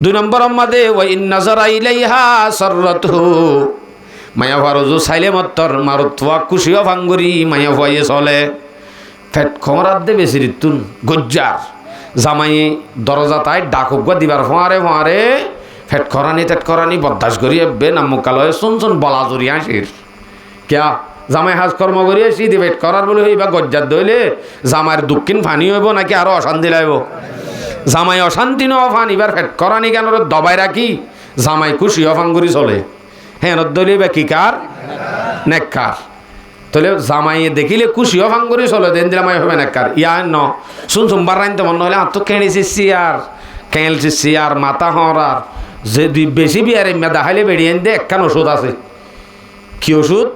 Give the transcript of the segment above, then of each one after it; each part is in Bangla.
দুই নম্বর মাদে ওয়া ইন নাজারা ইলাইহা সাররাতহু মায়া ফারজু সাইলে মত্তর মারুতওয়া কুশিও ভাঙ্গুরি মায়া ভয়ে চলে ফেট খমরাত দে বেশি রিতুন গজ্জার জামাই দরজা তাই ডাকুক দিবার ফোঁয়ারে ফেট খরানি বদাস করি বে নামুকালয়ে শুন বলা জড়ি আসির কিয়া জামাই হাজ কর্ম করি আসি দি ফেট করার বলে হইবা গজ্জার দইলে জামাইয়ের দুঃখিন ফানি হইব নাকি আরো অশান্তি লাগব জামাই অশান্তি ন ফান এবার ফেট করানি কেন দবাই রাখি জামাই খুশি অফাঙ্গুরি চলে হ্যাঁ দইলে বা কি কার নেককার তাহলে জামাইয়ে দেখিলে খুশি অফাঙ্গুরি চলে দেন দিলাম হবে নেককার ইয়া ন শুন বারাইতে মনে হলে তো কেঁড়েছি সিয়ার মাথা হরার যে বেশি বিয়ারে মেদা হাইলে বেরিয়ে দে একখান ওষুধ আছে কি ওষুধ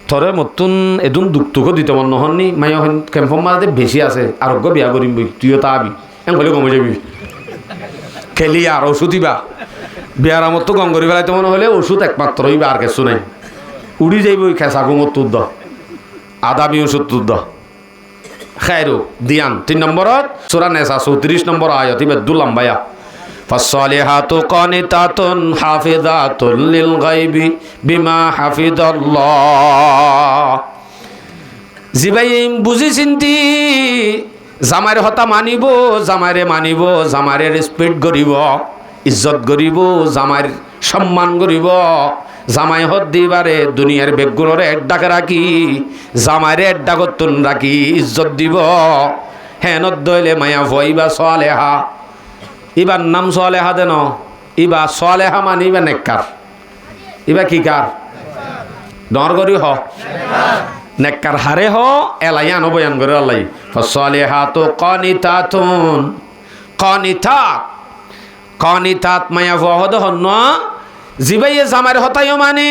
থরে মতুন এদুন দুঃখও দিতে মন নহননি মাই ক্যাম্পম মাঝে বেশি আছে আরোগ্য বিয়া করিম বই তুইও তা আবি এম হলে কমে যাবি খেলি আর ওষুধ ইবা বিয়ার আমত তো গঙ্গরি ফেলাইতে মনে হলে ওষুধ একমাত্র ইবা আর কিছু নাই উড়ি যাইব ওই খেসা গুমর তুর দ আদামি ওষুধ তুর দ খাইরু দিয়ান 3 নম্বরত সূরা নেসা 34 নম্বর আয়াত ইবা দুলাম ভাইয়া ফাসসালিহাতু কানিতাতুন হাফিজাতুল লিল গায়বি বিমা হাফিজাল্লাহ জিবাইম বুঝি চিন্তি জামাইর হতা মানিব জামাইরে রেসপেক্ট করিব ইজ্জত করিব জামাইর সম্মান করিব জামাই হত দিবারে দুনিয়ার বেগগুলোরে এক ডাকে রাখি জামাইরে এক ডাকতুন রাখি ইজ্জত দিব হেনত দইলে মায়া ভইবা সালেহা ইবার নাম সালেহা দেন ইবা সালেহা মানে ইবা নেককার ইবা কি কার ডর করি হ নেককার হারে হ এলাইয়ান বয়ান করে আল্লাহ ফাসসালিহাতু কানিতাত মায়া ভহদ হন জিবাইয়ে জামাইর হতাইও মানে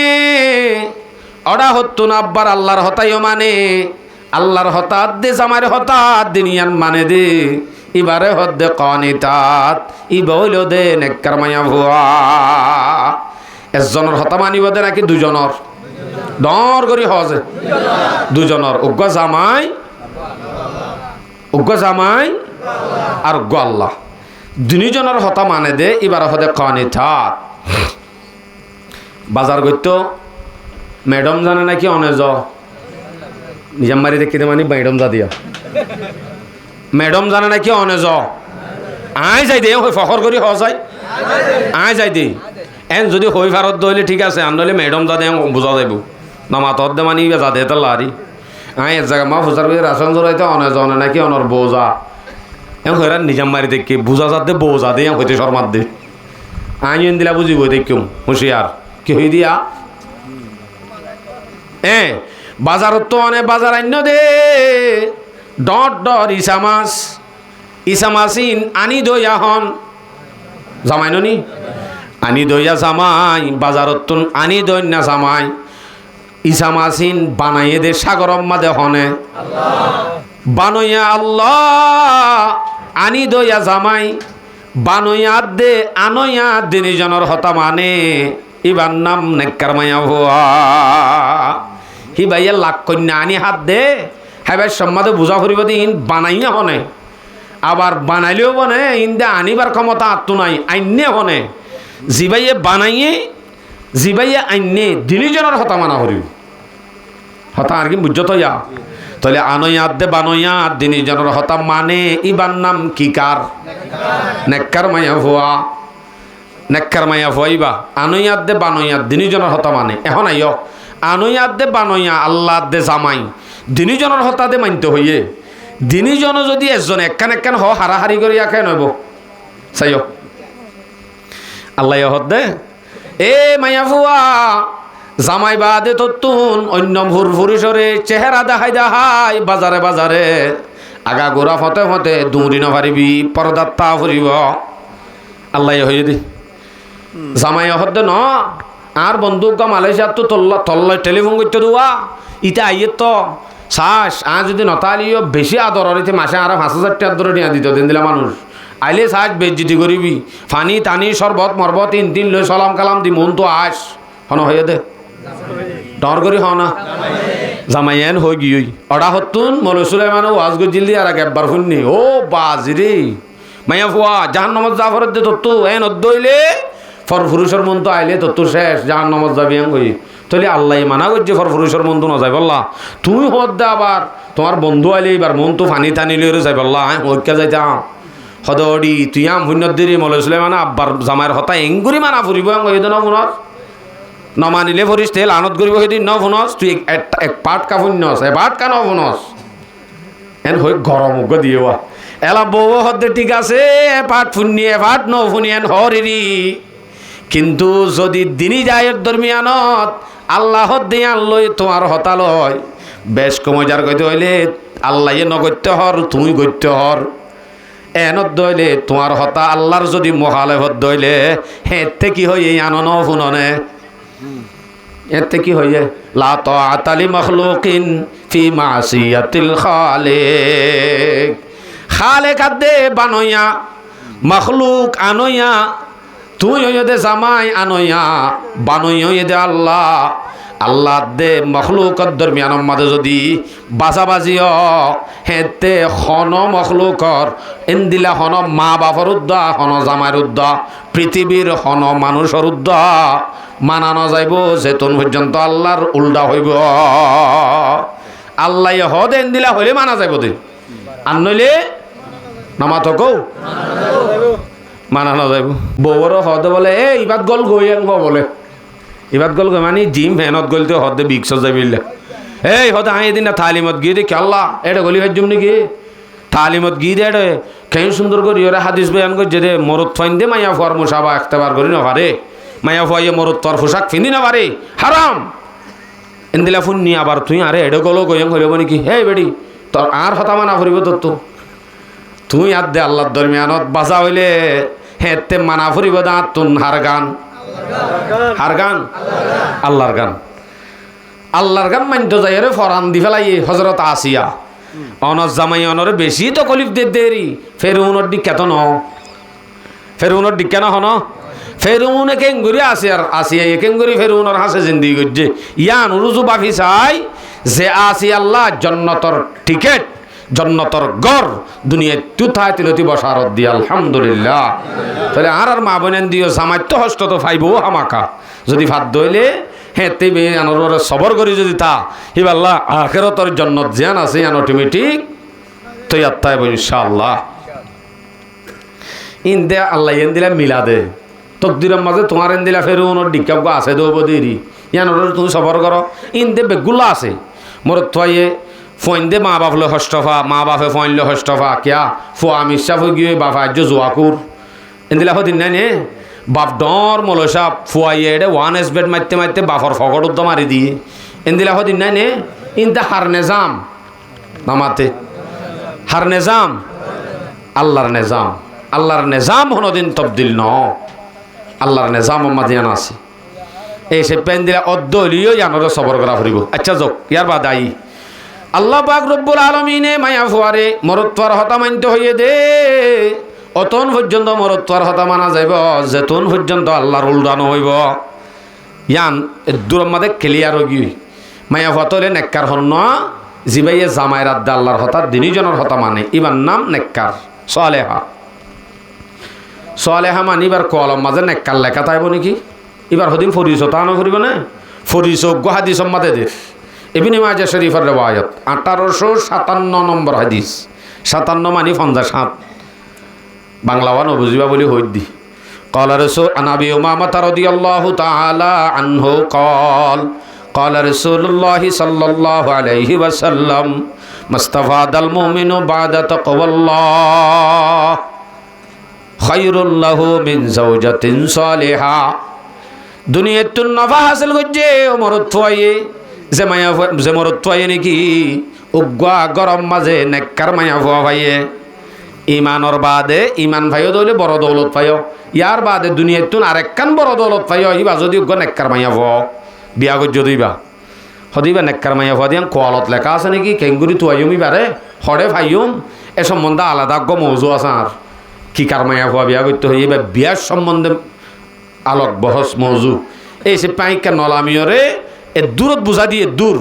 অডা হতুন আব্বার আল্লাহর হতাইও মানে আল্লাহর হতাত দে জামাইর হতাত দিনিয়ান মানে দে ইবারে হদ দে কানিতাত ইবা হইল দে নেককার মায়া ভুয়া একজনের হতা মানিব দে নাকি দুজনের ডর করি হজে দুজনের উগ্র জামাই আর উগ্র আল্লাহ দুজনের হতা মানে দে এবার হদে কানিতাত বাজার করত ম্যাডাম জানে নাকি অনেজ নিজামবাড়ি দেখি মানে ম্যাডাম যা দিয়া ম্যাডাম জানে নাকি অনেজ আয় যাই দে হই ফখর করি হ যায় আয় যাই দে এন যদি হই ভারত দইলে ঠিক আছে আনলে ম্যাডাম যা দে বুঝা যাইব না মাতর দে মানে যা দে তার লারি আয় এক জায়গা মা ফুচার করে রাশন জড়াইতে অনেজ অনে নাকি অনর বোঝা এম হইরা নিজামবাড়ি দেখি বুঝা যাতে বোঝা দে হইতে শর্মার দে আইন দিলা বুঝিব দেখিম হুঁশিয়ার কি হই দিয়া বাজারত তো অনেক বাজার আন্য দে ডর ইসামাসিন আনি দইয়া হন জামাই ননি আনি দইয়া জামাই বাজারত তুন আনি দই না জামাই ইসামাসিন বানাইয়ে দে সাগরম মাদে হনে বানইয়া আল্লাহ আনি দইয়া জামাই বানইয়া দে আনইয়া দিনিজনের হতা মানে ইবার নাম নেককার মায়া ভুয়া হি ভাইয়া লাখ কন্যা আনি হাত দে হ্যাঁ ভাই সম্মাদে বুঝা ফুরিব দিন বানাইয়া হনে আবার বানাইলেও বনে ইন্দে আনিবার ক্ষমতা আত্ম নাই আইনে হনে জিবাইয়ে আইনে দিনিজনের হতা মানা হরিব হতা আর কি বুঝত ইয়া তাহলে আনইয়াত দে বানইয়াত দিনিজনের হতা মানে ইবার নাম কি কার নেককার মায়া ভুয়া নেককার মায়া ভুয়াইবা আনইয়াত দে বানইয়াত দিনিজনের হতা মানে এখন আইয় আনইয়াত দে বানইয়া আল্লাহ দে জামাই দিনিজনের হতা দে মানতে হইয়ে দিনিজন যদি এজন একখান হ হারাহারি করি একে নইব চাইও আল্লাহ হদ দে এ মায়া ভুয়া জামাই বাদে ততুন অন্য ফুরফুরিসরে চেহারা দেখাই বাজারে আগা গোড়া ফতে দৌড়ি নভারিবি পরদাত তা ফুরিব আল্লাহ হইয়ে দি জামাই হদ দে ন আর বন্ধু মালয়েশিয়ার তো তল্লা টেলিফোন করতে দেওয়া ইটা আইয়ে তো শ্বাস আর যদি নতালিও বেশি আদর হইতে মাসে আর 5,000 টাকা আদর নিয়ে দিত দিন দিলা মানুষ আইলে শ্বাস বেজ্জিতি করিবি ফানি টানি শরবত মরবত 3 লই সালাম কালাম দি মন তো আস হন হয়ে দে ডর করি হ না জামাইয়েন হয়ে গিয়ে অডা হতুন মৌল সুলাইমান ওয়াজ গজিল দিয়ে আর একবার শুননি ও বাজরে মাইয়া ফুয়া জাহান্নামত যা ফরত দে তত্তু এন অদ্দইলে ফর পুরুষের মন তো আইলে তত্তু শেষ জাহান্নামত যাবি এন কই তাহলে আল্লাহ মানা করছে ফর পুরুষের মন তো না যাই বললা তুমি হদ দে আবার তোমার বন্ধু আইলে এবার মন তো ফানি টানি লইরে যাই বললা হ্যাঁ হইকা যাইতাম হদড়ি তুই আম শূন্যত দেরি মলৈছিলে মানে আব্বার জামাইৰ হতা এংগুৰি মানা ফুৰিব সেইদিন ফোনত নমানিলে ফৰিছ তেল আনত কৰিব সেইদিন ন ফোনছ তুই এক পাট কা শূন্যছ এবাট কা ন ফোনছ এন হৈ গৰম উগ দিয়ে এলা বউ হদে ঠিক আছে এপাট ফুনি এপাট ন ফুনি এন হরিরি কিন্তু যদি দিনই যায়ের দরমিয়ানত আল্লাহর দিয়ান লই তোমার হতা লয় বেশ কমজার কইতে হইলে আল্লাহ নগত্য হর তুমি গত্য হর এনত দইলে তোমার হতা আল্লাহর যদি মহালেভত দইলে হেতে কি হই এই আনন ফুননে এতে কি হইয়ে লা তাআতালি মাখলুকিন ফি মাসিয়াতিল খালিক খালেক আদে বানইয়া মখলুক আনইয়া তুই হইদে জামাই আনইয়া বানই হইদে আল্লাহ আল্লাহ দে মখলুকর দরমিয়ানের মাঝে যদি বাজাবাজিও হেতে হন মখলুকর ইন্দিলা হন মা বাপর উদ্দা হন জামাইর উদ্দা পৃথিবীর হন মানুষের উদ্দা মানানো যাইব যেতন পর্যন্ত আল্লাহর উল্টা হইব আল্লাহ হদ ইন্দিলা হইলে মানা যাইব দে আর নইলে নামাত কৌ মানানো যাইব বউর হদে বলে এ ইবাদ গল গই আনব বলে ইবাদ গল গই মানে জিম ফ্যানত গলতে হদে বিক্স যাইবিল্লা এই হদে হাই দিন না তালিমত গিয়ে দেখি আল্লাহ এটা গলি ভাজ্যম নাকি তালিমত গিয়ে দে এটা কেন সুন্দর করি ওরা হাদিস বয়ান করছে দে মরত ফাইন দে মাইয়া ফুয়ার মুসাবা একটাবার করি না পারে মাইয়া ফুয়াইয়ে মরত তোর পোশাক ফিন্দি না পারে হারাম এন্দিলা ফোন নিয়ে আবার তুই আরে এটা গলো গইম হইব নাকি হে বেডি তোর আর হতা মানা ফুরিব তোর তো তুই আর দে আল্লাহর দরমিয়ানত বাজা হইলে হেতে মানা ফুরিব দাঁত তুন হার গান আল্লাহর গান আল্লাহর গান মানতে যাই রে ফরান দি ফেলাই হজরত আসিয়া অনর জামাই অনরে বেশি তো কলিফ দে দেরি ফেরুনের দিক এত ন ফেরুনের দিক কেন হন ফেরুনে কেঙ্গুরি আসিয়া কেঙ্গুরি ফেরুনের হাসে জিন্দি করছে ইয়ান রুজু বাফি চাই যে আসি আল্লাহ জন্নতর টিকেট জন্নতর গড় দুনিয়ায় তুথায় তিলতি বসারত দি আলহামদুলিল্লাহ তাহলে আর মা বোনেন দিও জামাই তো হস্ত তো ফাইব হামাকা যদি ভাত দইলে হ্যাঁ তেবে আনোর সবর করি যদি তা হিবাল্লাহ আখেরতর জন্নত জিয়ান আছে আন অটোমেটিক তো ইয়াত্তাইব ইনশাআল্লাহ ইন দে আল্লাহ ইন দিলা মিলা দে তকদিরের মাঝে তোমার এন দিলা ফেরুনের ডিকাব আছে দেব দেরি ইয়ানোর তুমি সবর করো ইন দে বেগুলা আছে মোর থাইয়ে ফোন দে মা বাপলে হস্তফা মা বাপে ফোনলে হস্তফা কিয়া ফুয়া মিশা ফুই গিয়ে বাপা আজ জোয়াকুর এদিলা হদিন নাই নে বাপ ডর মলসা ফুয়াইয়ে এডে ওয়ান এস বেড মারতে মারতে বাপর ফকট উদ্দ মারি দিয়ে এদিলা হদিন নাই নে ইনতা হার নেজাম নামাতে হার নেজাম আল্লাহর নেজাম হনদিন তবদিল ন আল্লাহর নেজাম মাদিয়ান আছে এই সে পেন দিলা অদ্দলিও জানোর সবর করা ফুরিব আচ্ছা যোগ ইয়ার বাদ আই আল্লাহ পাক রব্বুল আলামিনে মায়া ফুয়ারে মরত্বর হতা মানতে হইয়ে দে অতন পর্যন্ত মরত্বর হতা মানা যাইব যেতন পর্যন্ত আল্লাহর উল্টানো হইব ইয়ান দূর মাদে ক্লিয়ার হই মায়া ফতলে নেককার হন জিবাইয়ে জামাই রাত আল্লাহর হতা দিনীজনের হতা মানে ইবার নাম নেককার সোয়ালেহা মানিবার কলম মাঝে নেককার লেখা তাইব নাকি এবার হদিন ফরিস তা না করিব না ফরিস হাদিস মাদে দে ইবনে মাজাহ শরীফের রিওয়ায়াত 1857 নম্বর হাদিস 57 মানে 57 বাংলা ওয়ান বুঝিবা বলি হই দি قال رسول عن ابي امامه رضي الله تعالى عنه قال رسول الله صلى الله عليه وسلم مستفاد المؤمن بعد تقوى الله خير له من زوجة صالحة দুনিয়াতুন নফা হাসিল করছে মরত থয়ে যে মায়া যে মরত থয়ে নাকি উগ্গা গরম মাঝে নেককার মায়া ফুয়া ভাইয়ে ইমানর বাদে ইমান ভাইও দইলে বড় দৌলত পাইও ইয়ার বাদে দুনিয়াতুন আরেকখান বড় দৌলত পাইও ইবা যদি উগ্গা নেককার মায়া ফুয়া বিয়া গজ্য দইবা হদিবা নেককার মায়া ফুয়া দিয়ান কোয়ালত লেখা আছে নাকি কেঙ্গুরি তুয়াইমি বারে হরে ভাইয়ুম এ সম্বন্ধে আলাদা গ মৌজু আছে আর কি কার মায়া ফুয়া বিয়া করতে হই এবার বিয়ার সম্বন্ধে আলোক বহস মৌজু এই সে পাইকা নলামিয়রে এ দূরত বুঝা দিয়ে দূর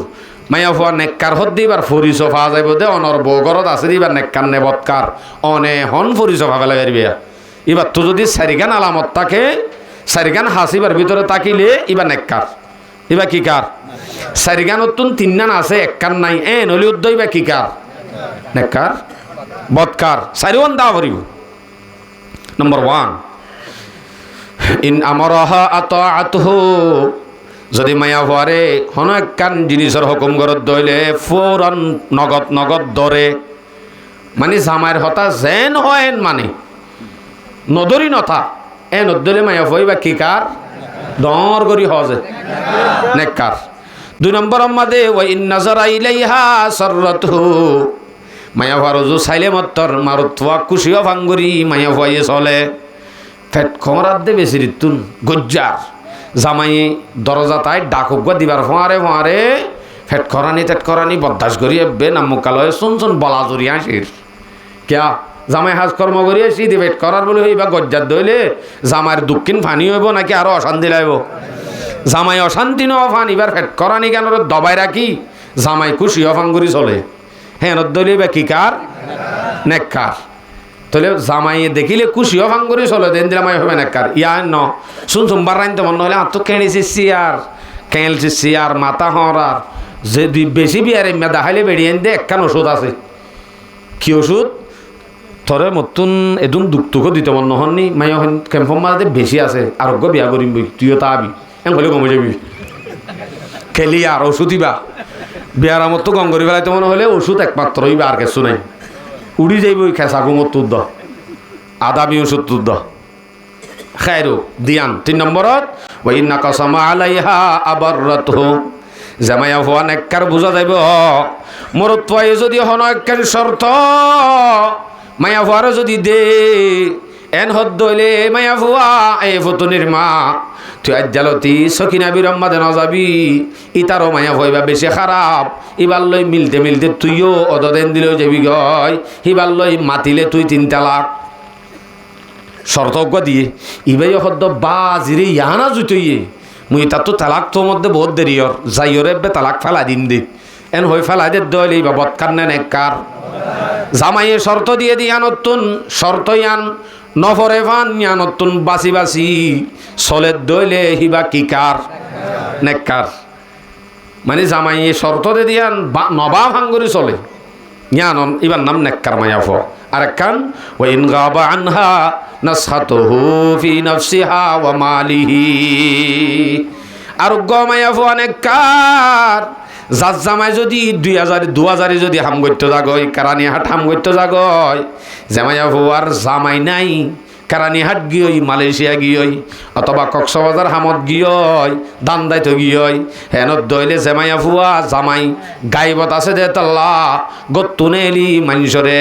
মায়া ফুয়া নেককার হদ দিবার ফরি সোফা যাইব দে অনর বগরত আছে দিবার নেককার নেবৎকার অনে হন ফরি সোফা ফেলা বেরবিয়া এবার তো যদি চারিগান আলামত থাকে চারিগান হাসিবার ভিতরে তাকিলে এবার নেককার এবার কি কার চারিগানত তুন তিনগান আছে একখান নাই নলি উদ্দ এবার কি কার নেককার বৎকার চারিওয়ান দা ভরিব নম্বর 1 ইন আমরাহা আতাআতহু যদি মায়া হওয়ারে হন একখান জিনিসের হুকুম করত দইলে ফৌরন নগদ দরে মানে জামাইর হতা যেন হয় মানে নদরি নথা নদলে মায়া হই বা কি কার ডর করি হজে নেককার 2 নম্বর আমাদে ওয়া ইন নাজারা ইলাইহা সাররাতহু মায়া ফারজু সাইলে মত্তর মারুতওয়া কুশিও ভাঙ্গুরি মায়া হইয়ে চলে ফেট খমরাত দে বেশি রিতুন গজ্জার জামাই দরজা তাই ডাকুক দিবার ফোঁয়ারে ফেট করানি বদাস করি বে নামুকালয় শুন বলা জড়ি আসির কিয়া জামাই হাজ কর্ম করি আসি দি ফেট করার বলে হইবা গজ্জার দইলে জামাইয়ের দুঃখিন ফানি হইব নাকি আরো অশান্তি লাগব জামাই অশান্তি ন ফান এবার ফেট করানি কেন দবাই রাখি জামাই খুশি অফাঙ্গুরি চলে হ্যাঁ দইলে বা কি কার নেককার তাহলে জামাই দেখিলে খুশিও ভাঙ্গুরি চলে দেন দিলাম হবে নেককার ইয়া ন শুন বারাইতে মনে হলে তো কেঁড়েছি সিয়ার মাথা হরার যে বেশি বিয়ারে দেখাইলে বেরিয়ে দে একখান ওষুধ আছে কি ওষুধ তোরে মতুন এদুন দুঃখ দিতে মন নহননি মাই ক্যাম্পম মাঝে বেশি আছে আরোগ্য বিয়া করিম বই তুইও তা আবি এম বলে কমে যাবি খেলি আর ওষুধ ইবা বিয়ার আমত তো গঙ্গরি ফেলাইতে মনে হলে ওষুধ একমাত্র ইবা আর কিছু নাই উড়ি যাইব ওই খেসা গুমর তুদ্দ আদামি ওষুধ তুদ্দ খাইরু দিয়ান 3 নম্বরত ওই নাকাসামা আলাইহা আবাররাতহু জামাইয়া হওয়া নেককার বুঝা যাইব মরত্বায় যদি হন একখান শর্ত মায়া হওয়ারও যদি দে এন হদ দইলে মায়া ভুয়া এ ফতুনির মা তুই আজ্জালতি সকিনা বিরম্মাদে ন যাবি ইতারও মায়া ভয়বা বেশি খারাপ ইবার লই মিলতে তুইও অদদেন দিলেও যাবি গয় ইবার লই মাতিলে তুই 3 তালাক শর্তজ্ঞ দিয়ে ইবাই হদ্দ বাজিরে ইয়ানা জুতইয়ে মুই তার তো তালাক তোর মধ্যে বহুত দেরি ওর যাইরে বে তালাক ফেলা দিন দে এন হই ফেলাই দে দইলে ইবা বৎকার নেন এককার জামাইয়ে শর্ত দিয়ে দিয়া নতুন শর্ত ইয়ান নফরে ফান ইয়া নতুন বাসি চলে দইলে হিবা কি কার নেককার মানে জামাইয়ে শর্ত দিয়ে দিয়ান নবা ভাঙ্গুরি চলে ইয়ান ইবার নাম নেককার মায়া ফ আর একখান ওয়া ইন গাবা আনহা নাসহাতুহু ফি নাফসিহা ওয়া মালিহি আর মায়া ফ নেককার যার জামাই যদি 2000 যদি হাম করতে যাগয় কারানিহাট হাম করতে যাগয় জামাইয়া হওয়ার জামাই নাই কারানিহাট গিয়ই মালয়েশিয়া গিয়ই অথবা কক্সবাজার হামত গিয়ই দান্দাইত গিয়ই হেনত দইলে জামাইয়া ফুয়া জামাই গাইবত আছে দে তাল্লা গত্তুনে এলি মানুষরে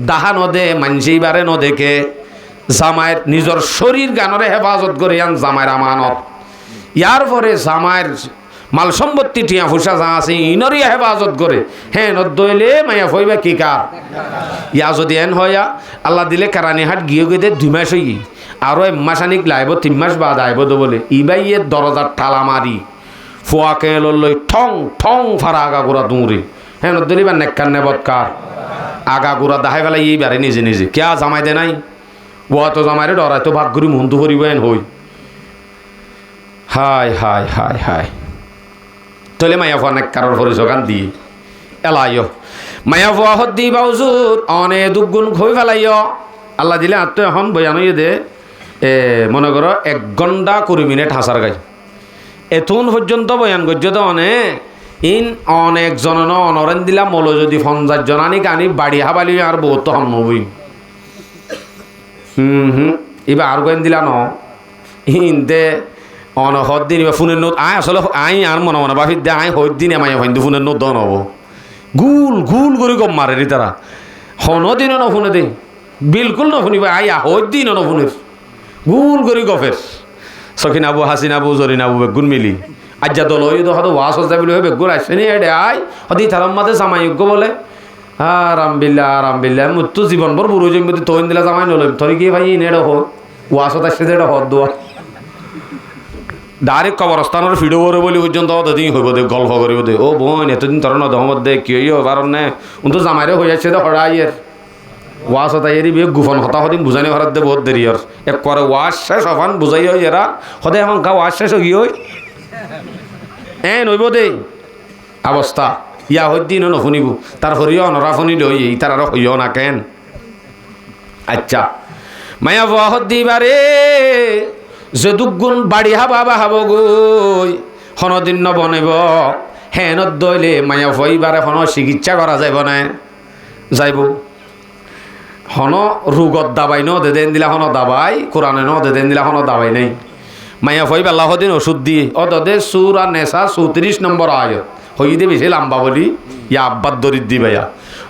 দাহা নদে মানসি বারে নদেকে জামাইয়ের নিজের শরীর গানরে হেফাজত করে আন জামাইয়ের আমানত ইয়ার পরে জামাইয়ের মাল সম্পত্তি টিয়া ফুসা যা আছে ইনরই হেফাজত করে হ্যাঁ নদইলে মায়া হইবা কি কার ইয়া যদি এন হইয়া আল্লাহ দিলে কারানিহাট গিয়ে গিয়ে 2 মাস হই আরো 1 মাসানিক লাইব 3 মাস বাদ আইব তো বলে ইবাইয়ের দরজার ঠালা মারি ফুয়াকে লই ঠং ফারা আগা গোড়া দৌড়ে হ্যাঁ নদইলে বা নেককার নেবৎকার আগা গোড়া দাহাই ফেলাই এইবারে নিজে কিয়া জামাই দে নাই ও তো জামাইরে ডরাই তো ভাগ করি মন্তু করিব এন হই হায় তলে মায়া ফুয়া নেককারর পরিচগান দি এলাইও মায়া ফুয়া হদ দি বাউজুর অনে দুগুণ খই ফেলাইও আল্লাহ দিলে আত্ম এখন বয়ান দে মনে করো 1 ঘন্টা 20 মিনিট হাসার গাই এতন পর্যন্ত বয়ান করছে তো ইন অনেক জনন অনরেন দিলা মলো যদি 50 জনানি কানি বাড়ি হাবালি আর বহুত হম বই এবার আর গোয়েন দিলা ন ইনতে অনহদ দিন এবার ফোনের নোট আসলে আর মনে বাফির দে হর দিন আমায় হইন ফোনের নোট দন হব গুল করে গম মারে রে তারা দিনও নফোনে দে বিলকুল নফুনিব হর দিনও নফুনের গুল করে গফের সখিন আবু হাসিন আবু জরিন আবু বেগুন মিলি আজ্জা দল হয়তো ওয়াশ হচ্ছে বলে বেগুন আসছে নি এডে হদি তারার মাঝে জামাইজ্ঞ বলে আরাম বিল্লা মৃত্যু জীবন ভর বুড়ো জমি তৈন দিলা জামাই নলম তরি কি ভাই নেড়ে হোক ওয়াশত আসছে যেটা হদ দোয়া ডাইরেক্ট কবরস্থানের ফিডো করে বলি পর্যন্ত অতদিন হইব দে গল্প করিব দে ও বোন এতদিন তোর নদমত দে কি হইও কারণ নে উন্তু জামাইরে হয়ে যাচ্ছে দে হড়াইয়ের ওয়াশ হতাই এরি বিয়ে গুফন হতা হদিন বুঝানি হরাত দে বহুত দেরি আর এক করে ওয়াশ শেষ হফান বুঝাই হয় এরা সদায় এখন গা ওয়াশ শেষ হই হই নইব দে অবস্থা ইয়া হদ্দিন নশুনিব তার হরিও নরা শুনিল তার আর হইও না কেন আচ্ছা মায়া বুয়া হদ্দি বারে যে দুগুণ বাড়ি হাবা বা হাব গই হনদিন নবনিব হেনত দইলে মায়া ভইবারে হন চিকিৎসা করা যাইব না যাইব হন ৰোগত দাবাই ন দেদেন দিলা হন দাবাই কোরআনে ন দেদেন দিলা হন দাবাই নাই মায়া ভই বেলা হদিন ওষুধ দিয়ে দে সুর আর নেশা 34 নম্বর আয়ত হইতে বেশি লাম্বা বলি ইয়া আব্বাদ দরিদ দিবাইয়া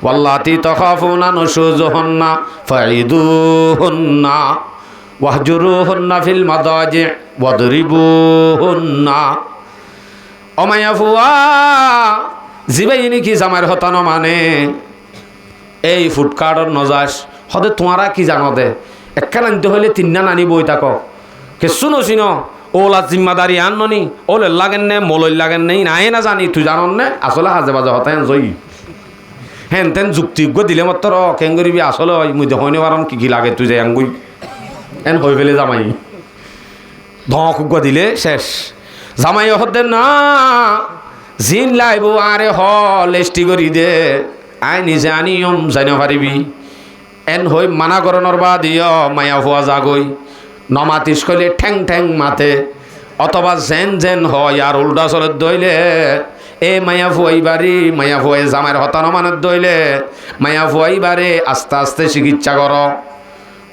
ওয়াল্লাতি তখাফুনা নুশুজুহুন্না ফাইদুহুন্না ওয়াহজুরুহুন্না ফিল মাদাজি ওয়াদরিবুহুন্না অমায়া ফুয়া জিবাইনি কি জামার হতানো মানে এই ফুটকার্টর নজাস হদে তোমারা কি জানো দে একা আনতে হইলে তিননা নানি বই থাক কেসু নছিন ওলা জিম্মাদারি আননি ওলে লাগেন নে মলই লাগেন নেই নাই না জানি তুই জানন নে আসলে হাজে বাজে হতায় জয়ী হেন তেন যুক্তিজ্ঞ দিলে মাত্র কেন করিবি আসলে মুই দেখনি পারম কি লাগে তুই যাই আঙ্গুই এন হয়ে ফেলে জামাই ধক দিলে শেষ জামাই হতে না জিন লাইব আরে হ লেস্টি করি দে আই নিজে আনিয়ম জানি পারিবি এন হই মানা করণর বা দিয় মায়া হওয়া জাগই নমাতিস কইলে ঠ্যাং ঠ্যাং মাতে অথবা জেন জেন হয় আর উল্টা চলত দইলে এ মায়া ফুয়াইবারি মায়া ফুয়াই জামাইয়ের হতানো মানত দইলে মায়া ফুয়াইবারে আস্তে আস্তে চিকিৎসা কর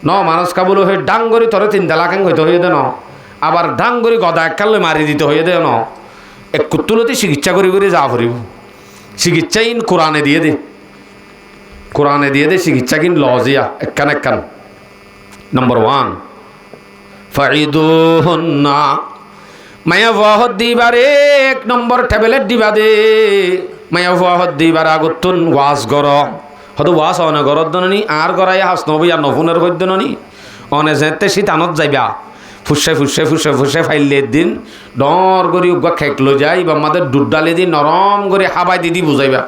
ন মানুষ কাবুল হয়ে ডাঙ্গরি তোরে 3 লাখ হইতে হয়ে দে ন আবার ডাঙ্গরি গদা একালে মারি দিতে হয়ে দে ন এক কুতুলতি চিকিৎসা করি করে যা ফুরিব চিকিৎসা ইন কোরআনে দিয়ে দে চিকিৎসা কিন লজিয়া একান নম্বর 1 ফাইদুহুন্না মায়া ওয়াহদ দিবারে 1 নম্বর ট্যাবলেট দিবা দে মায়া ওয়াহদ দিবার আগতুন ওয়াজ গর হয়তো ওয়াজ অনে গরত দননি আর গরাই হাস নবি আর নফুনের কই দননি অনে যেতে শীতানত যাইবা ফুসে ফাইলে দিন ডর করি উগা খেক লো যাই বা আমাদের দুধ ডালি দি নরম করে হাবাই দিদি বুঝাইবা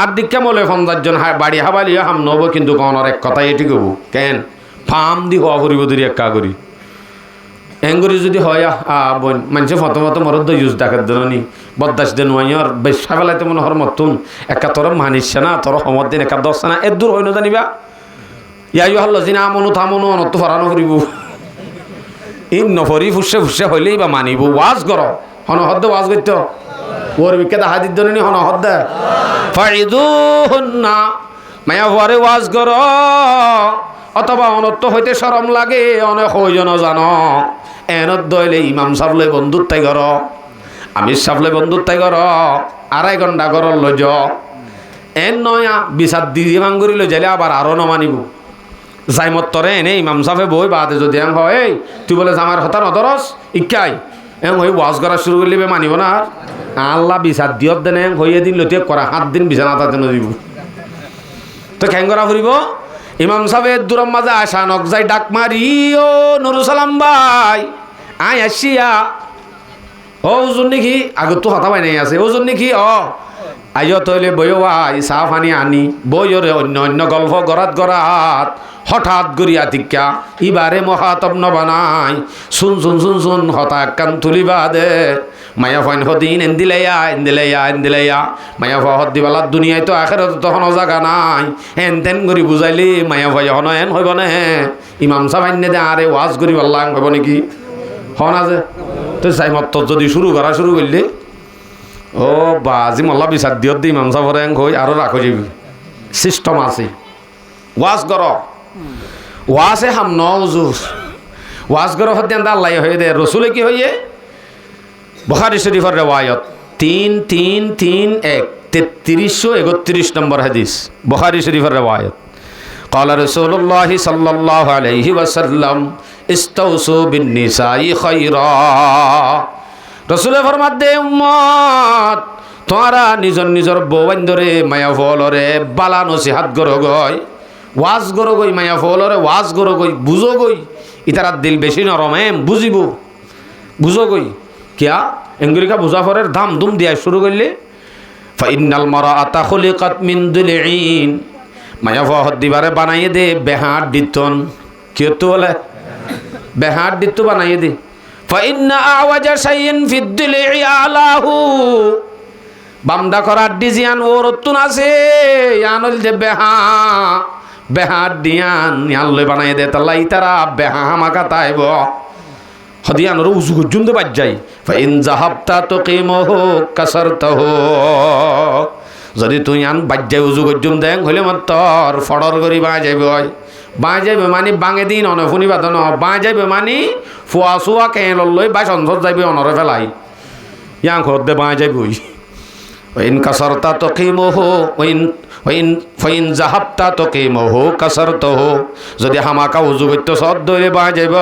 আর দিকে মলে 50 জন বাড়ি হাবাইলিয়া হাম নব কিন্তু কনর এক কথাই এটি কব কেন ফার্ম দি হওয়া করিব যদি একা করি এঙ্গুরি যদি হয় বোন মানুষ ফটো মরদ ইউজ ডাকাত দেনি বদাস দেন আর বেশা বেলাইতে মনে হর মতুন একা তোর মানিছে না তোর সমর দিন একা 10 না এর দূর হয় না জানিবা ইয়াইও হল জিনা আমনু থামনু অনত ফরানো করিব ইন নফরি ফুসে হইলেই বা মানিব ওয়াজ কর হন হদ্দ ওয়াজ করত ওর বিকে দেখা দিত নি হন হদ্দ ফাইদুহুন্না মায়া হওয়ারে ওয়াজ কর অথবা অনত্ব হইতে শরম লাগে অনেক হইজন জানো এনত দইলে ইমাম সাবলে বন্ধুত্বাই কর আমি সাবলে বন্ধুত্বাই কর 2.5 ঘন্টা কর লজ এন নয়া বিচার দিয়ে ভাঙ্গুরি লৈ যাইলে আবার আরো নমানিব যাই মতরে এনে ইমাম সাফে বই বাদে যদি এম হয় তুই বলে আমার হতা নদরস ইকাই এম হই ওয়াজ করা শুরু করলে মানিব না আল্লাহ বিচার দিয়ত দেন এম হইয়ে দিন লতিয়ে করা 7 দিন বিছানা তাতে নদিব তো কেন করা ফুরিব ইমাম সাহেবের দূরম মাঝে আসা নক যাই ডাক মারি ও নুরু সালাম ভাই আয় আসিয়া ও ওজন নাকি আগত তো হতা পাই নাই আছে ওজন নাকি আইয় তৈলে বইও আই চাহ পানি আনি বইরে অন্য গল্প গরাত হঠাৎ গড়িয়া তিকা ইবারে মহাতব নবানাই শুন হতা কান তুলিবা দে মায়া ফাইন হদিন এন্দিলাইয়া মায়া ফা হদ্দিবালা দুনিয়ায় তো আখেরাত তখন জাগা নাই হেন তেন করি বুঝাইলি মায়া ভাই হন হেন হইব না ইমাম সাহেব দে আরে ওয়াজ করি পাল্লা হইব নাকি হন আছে তো চাই মত যদি শুরু করলি ও বাজি মল্লা বিচার দিয়ত দি ইমাম সাহেব হেন হই আরো রাখো যাবি সিস্টেম আছে ওয়াজ কর ওয়াজে হাম নজুর ওয়াজ কর হদ্দিয়ান আল্লাহ হয়ে দে রসুলে কি হইয়ে বুখারী শরীফের রিওয়ায়াত 3331 নম্বর হাদিস বুখারী শরীফের রিওয়ায়াত قال رسول الله صلى الله عليه وسلم استوصوا بالنساء خيرا রাসূল ফরমাত দে উম্মত তোরা নিজর বউ বান্ধরে মায়া ফলরে বালা নসিহাত করো গয় ওয়াজ গরো গই মায়া ফলরে ওয়াজ গরো গই বুঝো গই ইতারার দিল বেশি নরম বুঝিব বুঝো গই কিয়া এঙ্গুলিকা বুঝাফরের দাম দুম দিয়া শুরু করলে ফাইনাল মারাআতা খুলিকাত মিন দুলঈন মায়া ফহদ দিবারে বানাইয়ে দে বেহাট দিতন কিয় তো বলে বেহাট দিত বানাইয়ে দে ফাইন্না আওয়াজা শাইইন ফিদ দুলঈ আলাহু বামদা করার ডিজিয়ান ওরতুন আছে ইয়ানল যে বেহাট দিয়ান ইয়ানলে বানাইয়ে দে তাল্লাই তারা বেহা হামাকা তাইব হদিয়ানোর উজু গজ্জুম বাজ যাই ফাইন জাহাবতা তুকিমহু কাসারতাহু যদি তুই আন বাজ যাই উজু গজ্জুম দেং হইলে মাত্র ফড়র করি বাঁ যাইবে মানে বাঙে দিন অনে শুনি বাদ ন বাঁ যাইবে মানে ফুয়া চুয়া কেঁ লই বা সঞ্চত যাইবে অনরে ফেলাই ইয়াং ঘর দে বাঁ যাইব ওইন কাসারতা তুকিমহু ওইন জাহাবতা তুকিমহু কাসারতাহু যদি হামাকা উজু গজ্জ সদ দইলে বাঁ যাইবে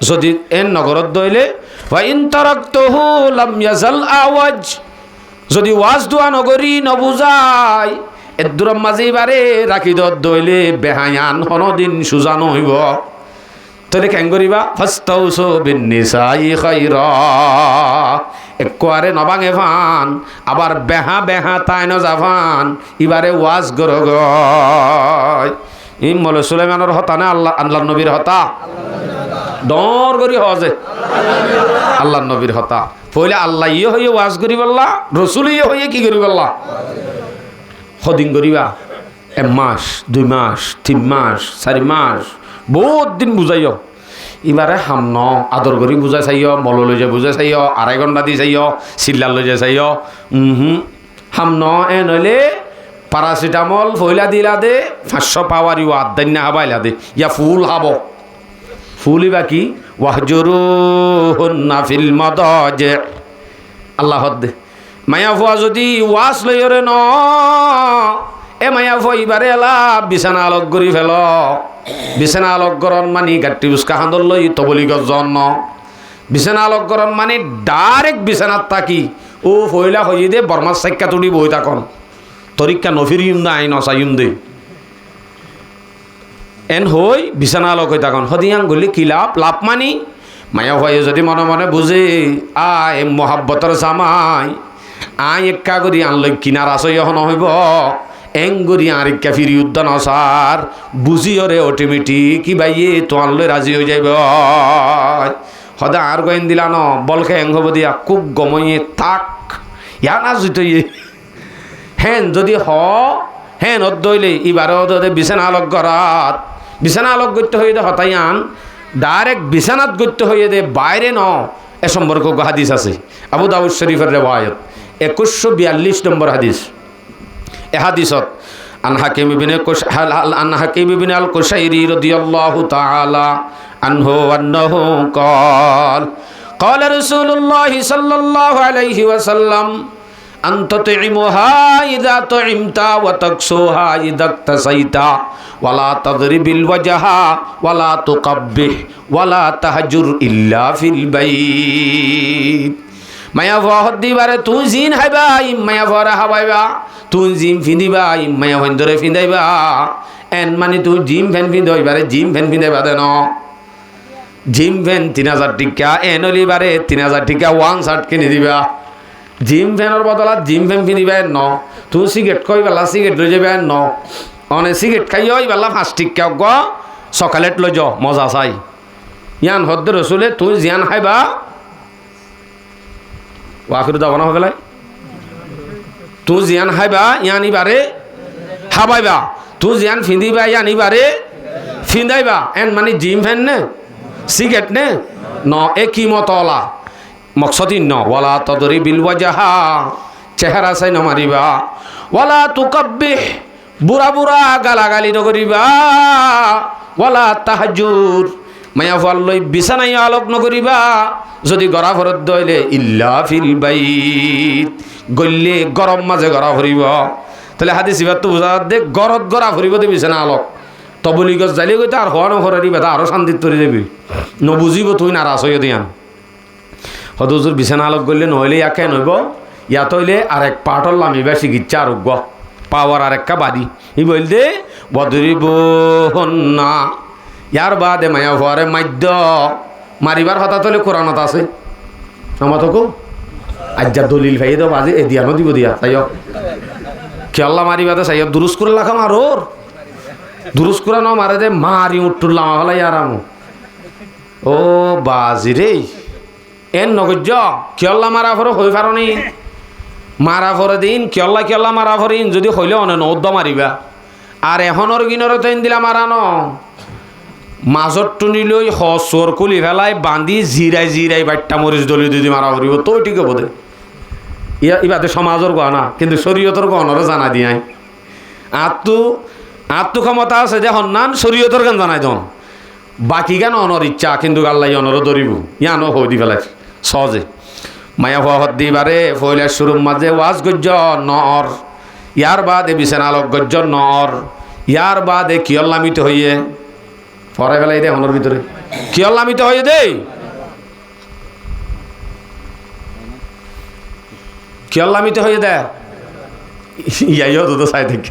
যদি এন নগরত দইলে ওয়াইন তারাকতুহু লাম ইয়াজাল আওয়াজ যদি ওয়াজ দোয়া নগরী নবুজাই এদুরম মাঝে বারে রাখি দইলে বেহায়ান হনদিন সুজানো হইব তাহলে কেন করিবা ফাস্তাউসু বিন্নিসাই খাইরা একবারে নবাঙে ফান আবার বেহা তাই ন জাফান ইবারে ওয়াজ গরগ ইমল সুলাইমানের হতা না আল্লাহ নবীর হতা ডর করি হজে আল্লাহ নবীর হতা পইলে আল্লাহ ইয়ে হইয়ে ওয়াজ করি বললা রসুল ইয়ে হইয়ে কি করি বললা সদিন করিবা 1 মাস 2 মাস 3 মাস 4 মাস বহুত দিন বুঝাইও এবারে হামন আদর করি বুঝাই চাইও মল লৈ যে বুঝাই চাইও 2.5 ঘণ্টা দি চাইও চিল্লা লৈ যে চাইও হামন এ নইলে প্যারাসিটামল ফইলা দিলা দে 500 পাওয়ারি আদান্য হাবাইলা দে ইয়া ফুল হাব ফুলি বাকি ওয়াহজুরুহুন্না ফিল মাদাজি আল্লাহ দে মায়া ফুয়া যদি ওয়াস লইরে ন এ মায়া ফুয়া ইবারে এলা বিছানা আলোক করি ফেল বিছানা আলোক গরণ মানি গাটি উস্কা হান্দর লই তবলি গজন বিছানা আলোক গরণ মানি ডাইরেক্ট বিছানাত থাকি ও ফইলা হই দে বর্মার সাইক্কা তুলি বই থাকন তরিকা নফিরিম না আইন অসাইম দে এন হই বিছানা আলোক হই থাকন হদিয়াং গলি কি লাভ মানি মায়া ভয়ে যদি মনে মনে বুঝে আয় মহাব্বতর জামাই আই একা করি আনলৈ কিনার আসই এখন হইব এংগুরি আর একা ফিরি উদ্যান আসার বুঝিওরে অটোমেটিক কি বাইয়ে তো আনলৈ রাজি হয়ে যাইব সদা আর গইন দিলা ন বলকে এং হব দিয়া খুব গময়ে তাক ইয়া না জুতইয়ে হেন যদি হেন দইলে ইবারে বিছানা আলোক গরাত বিছানা আলোক করতে হয়ে দে হতাইয়ান ডাইরেক্ট বিছানাত করতে হয়ে দে বাইরে ন এ সম্পর্ক হাদিস আছে আবু দাউদ শরীফের রিওয়ায়াত 2142 নম্বর হাদিস এ হাদিসত আন হাকিম ইবনে আল কুশাইরি রাদিয়াল্লাহু তাআলা আনহু আন্নাহু قال رسول الله صلى الله عليه وسلم أن تطعمها إذا طعمت وتكسوها إذا اكتسيت ولا تضرب الوجه ولا تقبح ولا تهجر إلا في البيت মায়া ভহত দিবারে তুই জিন হাইবা মায়া ভরা হাবাইবা তুই জিম ফিন্দিবা মায়া ভন্দরে ফিন্দাইবা এন মানে তুই জিম ফ্যান ফিন্দাইবারে জিম ফ্যান ফিন্দাইবা দেন জিম ফ্যান 3000 টাকা এনলি বারে 3000 টাকা ওয়ান শার্ট কিনে দিবা জিম ফ্যানের বদলাত জিম ফ্যান ফিনিবা ন তুই সিগারেট খাই বেলা সিগারেট লৈ যাবে ন অনে সিগারেট খাই ওই বেলা 5 টাকা গ চকলেট লৈ যাও মজা চাই ইয়ান হদ্দ রসুলে তুই জিয়ান খাইবা ওয়াফির যাব না হবেলাই তুই জিয়ান খাইবা ইয়ানি বারে হাবাইবা তুই জিয়ান ফিন্দিবা ইয়ানি বারে ফিন্দাইবা এন মানে জিম ফ্যান নে সিগারেট নে ন এ কি মতলা মকসদিন ন ওয়ালা তদরি বিল ওয়াজাহা চেহারা চাই নমারিবা ওয়ালা তুকাব্বিহ বুড়া বুড়া গালাগালি নকরিবা ওয়ালা তাহাজুর মায়া ফাল্লই বিছানাই আলোক নকরিবা যদি গড়া ভরত দইলে ইল্লা ফিল বাইত গল্লে গরম মাঝে গড়া ভরিব তাহলে হাদিস ইবাত তো বুঝা দে গরত গড়া ভরিব দে বিছানা আলোক তবলি গছ জালি গই তার হওয়া নকরি বেটা আরো শান্তিত তরি যাবি নবুঝিব তুই নারাজ হয়ে দিয়ান হদুজুর বিছানা আলোক গলে নহলে ইয়াকে নইব ইয়াত হইলে আর এক পাটর লামিবা চিকিৎসা আরোগ্য পাওয়ার আর একটা বাড়ি ই বল দে বদরিব না ইয়ার বাদে মায়া ভরে মাধ্য মারিবার হতা তলে কোরআনত আছে আমার তো আজ্জা দলিল ভাই দাও বাজে এ দিয়া নদীব দিয়া তাই খেয়াল্লা মারিবাতে চাই দুরুস করে লাখাম আর ওর দুরুস করে ন মারে দে মারি উঠলাম হলাই আর ও বাজি রে এন নগজ খেয়াল্লা মারা ফরে হই পারি মারা ফরে দিন খেয়াল্লা মারা ফরিন যদি হইলে অনে নৌদ্দ মারিবা আর এখনর গিনর তেন দিলা মারা ন মাজত টুনিলৈ হসর কুলি ফেলাই বান্ধি জিরাই বাট্টা মরিচ দলি যদি মারা ফরিব তো ঠিক বোধে ইবাদে সমাজের গহনা কিন্তু শরীয়তর গহনারও জানা দিয়াই আত্মু ক্ষমতা আছে যে সন্ধান শরীয়তর গান জানাই দন বাকি গান অনর ইচ্ছা কিন্তু আল্লাহ অনরও ধরিব ইয়ানো হই দি ফেলাই সহজে মায়া ভহত দিবারে ফইলার শুরুর মাঝে ওয়াজ গজ্জ নর ইয়ার বাদে বিছানালক গজ্জ নর ইয়ার বাদে কিয়ল্লামিত হইয়ে পরে ফেলাই দে অনর ভিতরে কিয়ল্লামিত হইয়ে দেই কিয়ল্লামিত হয়ে দে ইয়াইও তো চাই থাকি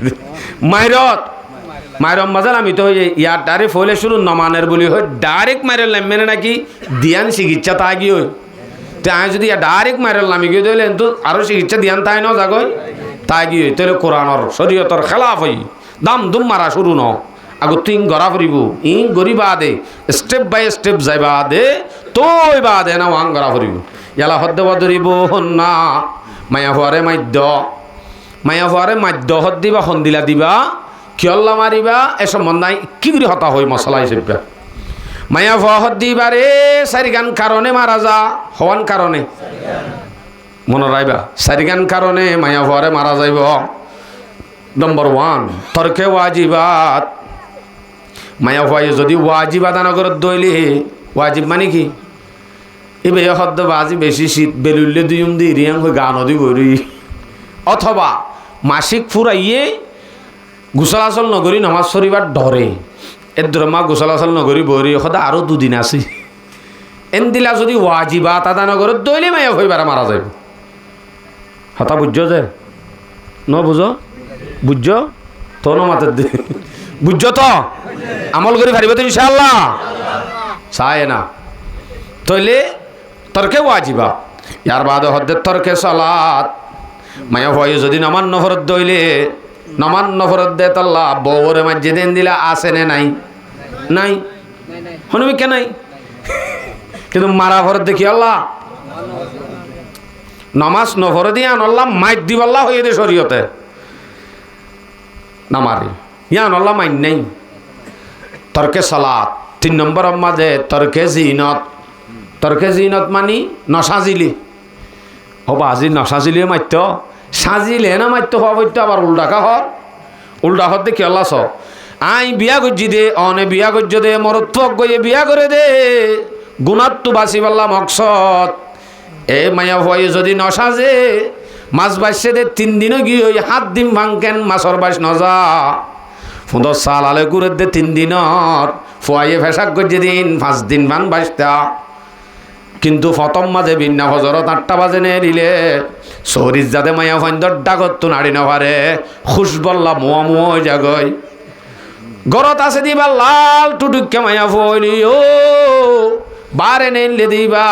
মাইরম মাজাল আমি তো ইয়ার ডাইরেক্ট ফলে শুরু নমানের বলি হয় ডাইরেক্ট মাইরলাম মানে নাকি দিয়ান চিকিৎসা তা কি হয় তো আমি যদি ডাইরেক্ট মাইরলাম গিয়ে দিলে কিন্তু আরও চিকিৎসা দিয়ান তাই ন জাগই তাই কি হয় তাহলে কোরআনর শরীয়তর খেলাফ হই দাম দুম মারা শুরু ন আগত তুই গড়া ফুরিব গড়ি বাদে স্টেপ বাই স্টেপ যাইবা দে তৈ বাদে না ওয়াং গড়া ফুরিব ইয়ালা হদ্দ বদরিব না মায়া ভুয়ারে মাধ্য হত দিবা সন্দিলা দিবা কিয়ল্লা মারিবা এ সম্বন্ধাই কি করে হতা হই মশলা হিসেবে মায়া ভুয়া হত দিবারে চারিগান কারণে মারা যা হওয়ান কারণে মনে রাখবা চারিগান কারণে মায়া ভুয়ারে মারা যাইব নম্বর 1 তর্কে ওয়াজিবাত মায়া ভুয়াই যদি ওয়াজিবাত নগরত দইলে ওয়াজিব মানে কি এবে শব্দ বাজি বেশি শীত বেলুল্লে দুইম দি রিয়াং হয়ে গান দি বই অথবা মাসিক ফুরাইয়ে গোসলাচল নগরী নমাজ শরীবার ডরে এর মা গোসলাচল নগরী বই সদা আরও দুদিন আছে এন দিলা যদি ওয়াজিবা তাদা নগরত দইলে মায়া হইবারা মারা যাইব হতা বুঝছ যে ন বুঝ বুঝছ তো ন মাতের দে বুঝছ তো আমল করি পারিব তো ইনশাআল্লাহ চায় না তইলে তর্কে ওয়াজিবা ইয়ার বাদে হদ্দের তর্কে সালাত মায়া ভয়ে যদি নমান্য ফরত দইলে নমান্য ফরত দে তাল্লা বউরে মাঝে দিন দিলা আছে নে নাই নাই হনুমি কে নাই কিন্তু মারা ফরত দেখি আল্লাহ নমাজ নফর দিয়া আল্লাহ মাইক দিবাল্লা হয়ে দে শরীয়তে না মারে ইয়ান আল্লাহ মাইন নাই তর্কে সালাত 3 নম্বর মাঝে তর্কে জিনত মানি নসাজিলি হবা আজি নসাজিলে মাত্য সাজিলে না মাত্য হইতো আবার উল্টা হত দেখি আল্লাহ চ আই বিয়া গজ্জি দে অনে বিয়া গজ্জ দে মরত্বক গিয়ে বিয়া করে দে গুণাত্ম বাঁচি পারলাম মকসদ এ মায়া ভয়ে যদি নসাজে মাছ বাসছে দে 3 দিনও গিয়ে ওই 7 দিন ভাঙকেন মাছর বাস নজা ফুঁদর সাল আলে ঘুরে দে 3 দিনত ফুয়াইয়ে ফেসাক গজ্জি দিন 5 দিন ভান বাসতা কিন্তু প্রথম মাঝে বিন্না ফজরত 8টা বাজে নে দিলে শহরির যাতে মায়া ফাইন্দর ডাকত তো নাড়ি নভারে খুশ বললা মোয়া জাগয় গরত আছে দিবা লাল টুটুককে মায়া ফইলি ও বারে নেনলে দিবা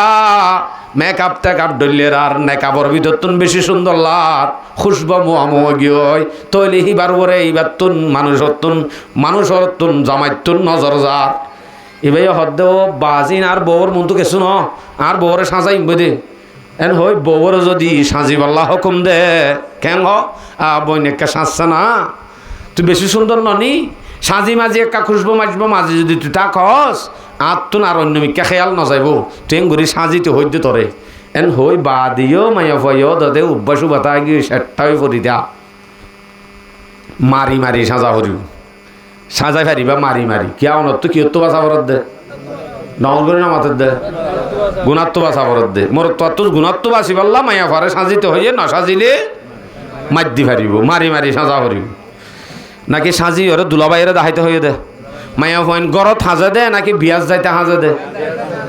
মেকআপ টেকআপ ডলের আর মেকআপর ভিতর তুন বেশি সুন্দর লাল খুশবা মোয়া গিয়ে তৈলি হিবার পরে এইবার তুন মানুষর তুন জামাইতুন নজর যার এবার হদ্দ বাজিন আর বউর মন তো কেছো ন আর বউরে সাজাই দে এন হই বউর যদি সাজিবাল্লা হুকুম দে কেন বইনেকা সাজছে না তুই বেশি সুন্দর ননি সাজি মাঝি একা খুশবো মাঝবো মাঝি যদি তুই তা খস আর তুন আর অন্য মিকা খেয়াল নযাইব তুই ঘুরি সাজিতে হইতে তরে এন হই বা দিও মায়া ফয়ও দে উব্বাসু বাতা গিয়ে সেটা হয়ে পড়ি দা মারি সাজা হরিব সাজাই ফারিবা মারি কিয়া অনত কি তো বাসা ভরত দে নকল করে না মাথার দে গুণাত্ম বাসা ভরত দে মোর তত গুণাত্ম বাসি পারলা মায়া ফারে সাজিতে হইয়ে না সাজিলে মাদ্দি ফারিব মারি সাজা করিব নাকি সাজি ওরে দুলাবাইরে দেখাইতে হইয়ে দে মায়া ফইন গরত হাজে দে নাকি বিয়াজ যাইতে হাজে দে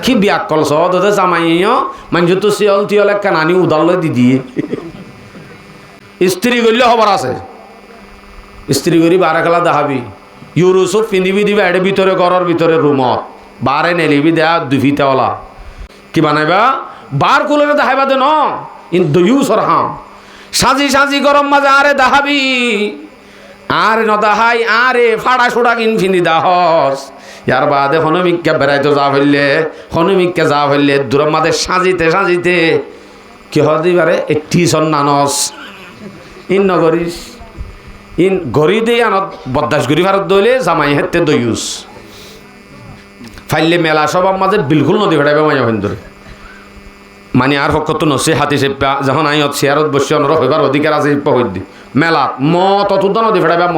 কি বিয়াক কলস দে জামাইও মানুষ তো শিয়ল টিয়ল একটা নানি উদাল দি দিয়ে স্ত্রী গল্য খবর আছে স্ত্রী করি বারে খেলা দেখাবি ইউরোসব পিন্ধিবি দিবি এডে ভিতরে ঘরের ভিতরে রুমত বারে নেলিবি দেয়া দুফিতেওয়ালা কি বানাইবা বার কুলেরে দেখাইবা দে ন ইন দয়ুসর হাম সাজি সাজি গরম মাঝে আরে দেখাবি আরে ন দেখাই আরে ফাড়া সোড়া কিন ফিনি দাহস ইয়ার বাদে হনুমিককে বেড়াইতে যা ফেললে হনুমিককে যা ফেললে দূরের মাঝে সাজিতে সাজিতে কি হদিবারে টিউশন নানস ইন নগরিস ইন ঘড়ি দিয়ে আনত বদাস ঘড়ি ভারত দইলে জামাই হেতে দইউস ফাইলে মেলা সবার মাঝে বিলকুল নদী ফেটাইবে মাইয়া হিন্দুরে মানে আর পক্ষ তো নসে হাতি চেপা যখন আইত চেয়ারত বসে অনর হইবার অধিকার আছে হই দি মেলা মতত নদী ফেটাইবা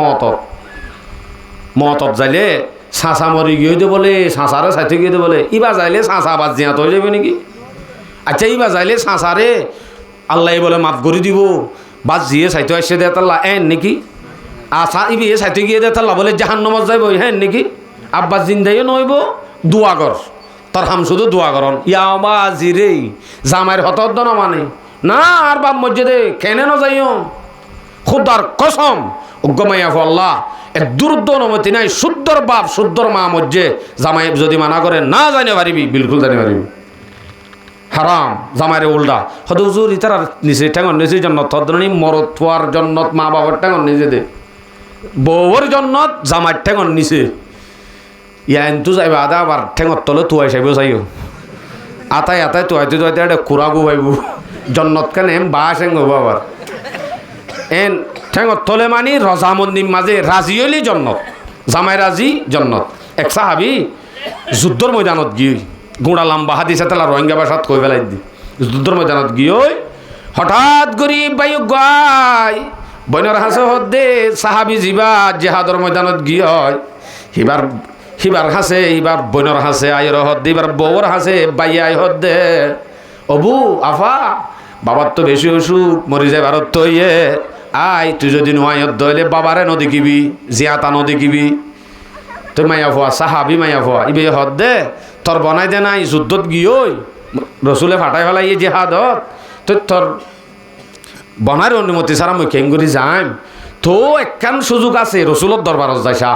মতত যাইলে চাঁচা মরি গিয়ে দে বলে চাঁচারে চাইতে গিয়ে দে বলে ইবা যাইলে চাঁচা আবাদ জিয়াত হয়ে যাবে নাকি আচ্ছা ইবা যাইলে চাঁচারে আল্লাহ বলে মাফ করে দিব বাস জিয়ে চাইতে আসছে দে তাল্লা এন নাকি আশা ইবি চাইতে গিয়ে দে তাল্লা বলে জাহান্নামত যাইব হ্যাঁ নাকি আব্বাস জিন্দাইও নইব দুয়াগর তোর হাম শুধু দোয়া করন ইয়াবা জিরে জামাইয়ের হতদ না মানে না আর বাপ মসজিদে কেনে ন যাইও খুদার কসম উগ্গমাইয়া আল্লাহ এর দুর্দ অনুমতি নাই শুদ্ধর বাপ শুদ্ধর মা মজ্জে জামাই যদি মানা করে না জানে পারিবি বিলকুল জানে পারিবি হারাম জামাইরে উল্টা হয়তো হুজুর ইতার নিচে ঠেঙর নিচে জন্নত থদ্রনি মরত থোয়ার জন্নত মা বাবার ঠেঙর নিচে দে বউর জন্নত জামাইর ঠেঙর নিচে ইয়ান্তু যাইবা আদা আবার ঠেঙর তলে তুয়াই চাইব চাইও আতাই আতাই তুয়াইতে তুয়াইতে এটা কুড়াগু পাইব জন্নত কেন এম বা সেং হব আবার এন ঠেঙর তলে মানি রজামন্দির মাঝে রাজি হইলি জন্নত জামাই রাজি জন্নত এক সাহাবি যুদ্ধর ময়দানত গিয়ে গুঁড়া লম্বা হাদিসে তালা রোহিঙ্গা ভাষাত কই পেলাই দি যুদ্ধর ময়দানত গিয়ে হঠাৎ গরিব বায়ু গাই বইনের হাসে হদ্দে সাহাবি জিবা জেহাদর ময়দানত গিয়ে হিবার হাসে এবার বইনর হাসে আয়ের হদ্দে এবার বউর হাসে বাইয়ে আয় হদ্দে অবু আফা বাবার তো বেশি অসুখ মরি যায় ভারত তো ইয়ে আয় তুই যদি নোয়াইত দইলে বাবারে নদী কিবি জিয়াতা নদী কিবি তুই মাইয়া ফোয়া সাহাবি মাইয়া ফোয়া ইবে হদ্দে তোর বনাই দে নাই যুদ্ধত গিয়ে রসুলে ফাটাই ফেলাই জেহাদত তুই তোর বনার অনুমতি ছাড়া মই কেঙ্গুরি যাম তো একখান সুযোগ আছে রসুলত দরবারত যাইছা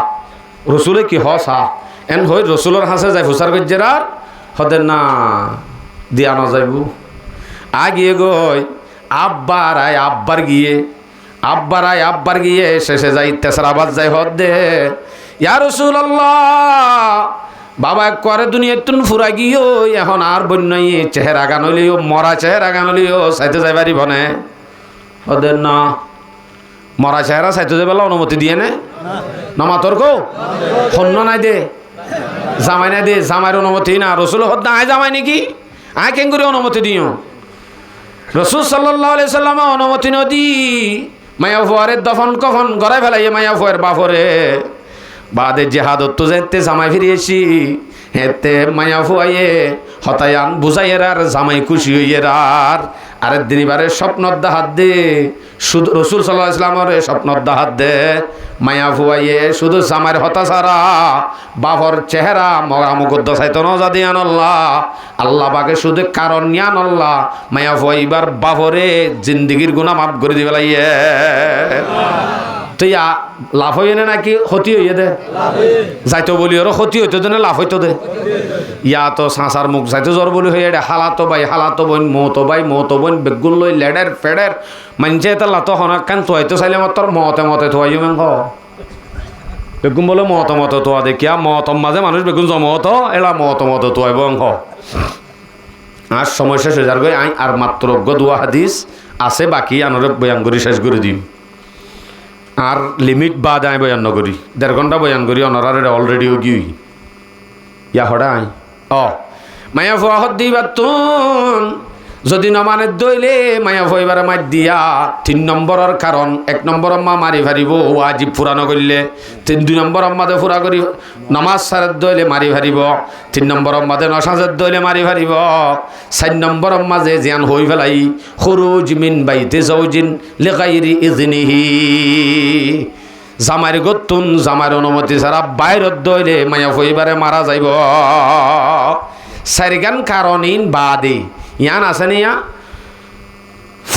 রসুলে কি হসা এন হই রসুলের হাসে যাই ফুসার গজ্জেরার হদের না দিয়া না যাইব আগিয়ে গই আব্বার গিয়ে শেষে যাই তেসরাবাদ যাই হদ দে ইয়া রাসূলুল্লাহ বাবা করে দুনিয়ার তুন ফুরা গিয়ে এখন আর বন্যাই চেহারা গানলিও মরা চেহারা গানলিও সাইতে যাই পারিব না হদের না মরা চেহারা সাইতে যাইবেলা অনুমতি দিয়ে নে নমা তোর কো সন্ন নাই দে জামাই নাই দে জামাইয়ের অনুমতি না রসুল হদ না আয় জামাই নাকি আয় কেন করে অনুমতি দিও রসুল সাল্লাল্লাহু আলাইহি সাল্লাম অনুমতি নদী মায়া ফুয়ারের দফন কফন গড়াই ফেলাইয়ে মায়া ফুয়ার বাপরে বাদে জেহাদত তো যেতে জামাই ফিরিয়েছি হেতে মায়া ফুয়াইয়ে হতায়ান বুঝাইয়ের আর জামাই খুশি হইয়ের আর আরেক দিন এবারে স্বপ্নর দাহাত দে শুধু রসুল সাল্লাল্লাহু আলাইহি সাল্লামের স্বপ্নর দাহাত দে মায়া ফুয়াইয়ে শুধু জামাইয়ের হতা ছাড়া বাপর চেহারা মগামুগদ্দ চাইতো ন জাদি আনল্লাহ আল্লাহ বাকে শুধু কারণ নিয়ান আল্লাহ মায়া ফুয়াই এবার বাপরে জিন্দিগির গুণা মাফ করে দিবে লাইয়ে তুই লাভ হইয়ে নাকি ক্ষতি হইয়ে দে যাইতো বলি ওর ক্ষতি হইতো দে না লাভ হইতো দে ইয়া তো সাঁচার মুখ যাইতো জ্বর বলি হয়ে হালাতো বইন মতো বইন বেগুন লই লেডের ফেডের মানছে এটা লাতো হনাক কান তো হয়তো চাইলে আমার তোর মতে থোয়াইও মেঙ্গ বেগুন বলে মতে তোয়া দেখিয়া মতম মাঝে মানুষ বেগুন জমত এলা মতে তোয়াইব অঙ্ক আর সময় শেষ হয়ে যার গই আই আর মাত্র দুয়া হাদিস আছে বাকি আনরে বয়ান করি শেষ করে দিম আর লিমিট বাদ আই বয়ান নকরি 1.5 ঘন্টা বয়ান করি অনরার অলরেডিও গিয়ে ইয়া হঠাৎ মায়া ফুয়া হদ দিবা তুন যদি নমানের দইলে মায়া ফুয়াইবারে মাত দিয়া 3 নম্বরের কারণ 1 নম্বর মা মারি ফারিব ওয়াজিব ফুরানো করলে 2 নম্বর মাদে ফুরা করি নামাজ সারের দইলে মারি ফারিব 3 নম্বর মাদে নসাজের দইলে মারি ফারিব 4 নম্বর মাঝে জিয়ান হই ফেলাই খুরুজ মিন বাইতে জাওজিন লিগাইরি ইজনিহি জামাইর গতুন জামাইর অনুমতি ছাড়া বাইরের দইলে মায়া ফুয়াইবারে মারা যাইব 4 কারণ ইন বাদে ইয়ান আছে নিয়া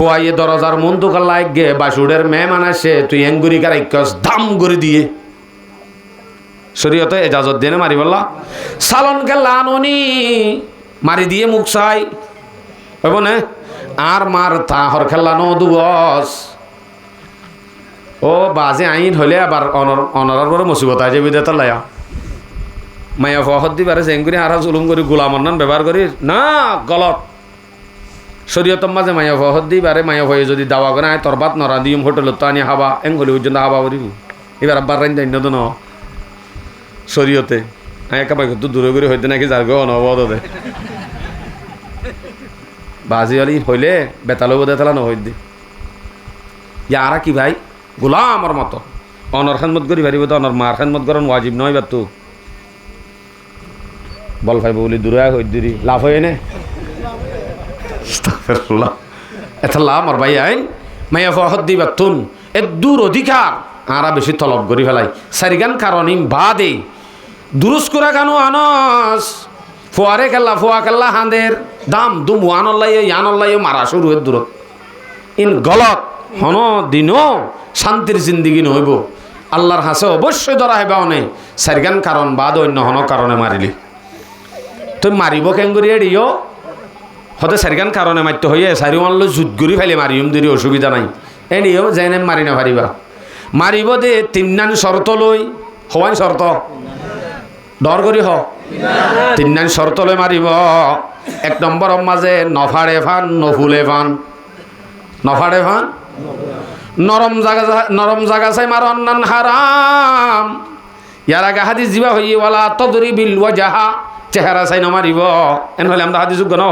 ফুয়াইয়ে দরজার মন দোকান লাগে বাসুডের মেহমান আসে তুই এঙ্গুরি কারাইকস দাম করে দিয়ে শরীয়তে এজাজত দিয়ে মারি বললা সালন খেলা আননি মারি দিয়ে মুখ চাই হইব না আর মার তাহর খেলা ন দুবস ও বাজে আইন হলে আবার অনরার পরে মুসিবত আয় যাবি দে তাল্লায়া মায়া ফহদ দি পারে চেঙ্গুরি আর জুলুম করি গোলাম অন্যান ব্যবহার করি না গলত শরীয়তর মাঝে মায়া ফহদ দি পারে মায়া ফয়ে যদি দাওয়া করে আয় তরবাত নরা দিম হোটেলত তো আনি হাবা এঙ্গলি পর্যন্ত হাবা করিব এবার আব্বার রাইন জানি তো ন শরীয়তে একেবারে তো দূরে করে হইতে নাকি যার গো অনবদ দে বাজি হলি হইলে বেতালো বোধে তালা নহই দি ইয়ারা কি ভাই গোলামর মতো অনর খেদমত করি পারিব তো অনর মার খেদমত করেন ওয়াজিব নয় বা তো বল ভাই বলি দূরে হই দিরি লাভ হয়ে নে এত লাভ আর ভাই আইন মাইয়া ফহদ দিবা তুন এ দূর অধিকার আরা বেশি তলব করি ফেলাই সারিগান কারণ বাদে দুরুস করা কেন আনস ফুয়ারে খেলা ফুয়া খেলা হাঁদের দাম দুম ওয়ানল্লাই ইয়ানল্লাই মারা শুরু হয়ে দূর ইন গলত হন দিনও শান্তির জিন্দিগি নহইব আল্লাহর হাসে অবশ্যই ধরা হেবা অনে সারিগান কারণ বাদ অন্য হন কারণে মারিলি তুই মারিব কেঙ্গুরি এড়িও হতে সারিগান কারণে মারতে হইয়ে সারি মারলো জুত গুড়ি ফেলে মারিম দিদি অসুবিধা নাই এড়িও যেনে মারি না পারিবা মারিব দে তিননান শর্ত লই হওয়াই শর্ত ডর করি হ তিননান শর্ত লই মারিব এক নম্বর মাঝে নফাড়ে ফান নফুলে ফান নফাড়ে ফান নরম জাগা চাই মার অন্যান হারাম ইয়ার আগে হাদিস দিবা হইয়ে ওয়ালা তদরি বিল ওয়াজাহা চেহারা চাই নমারিব এন হলে আমরা হাদিস যোগ্য ন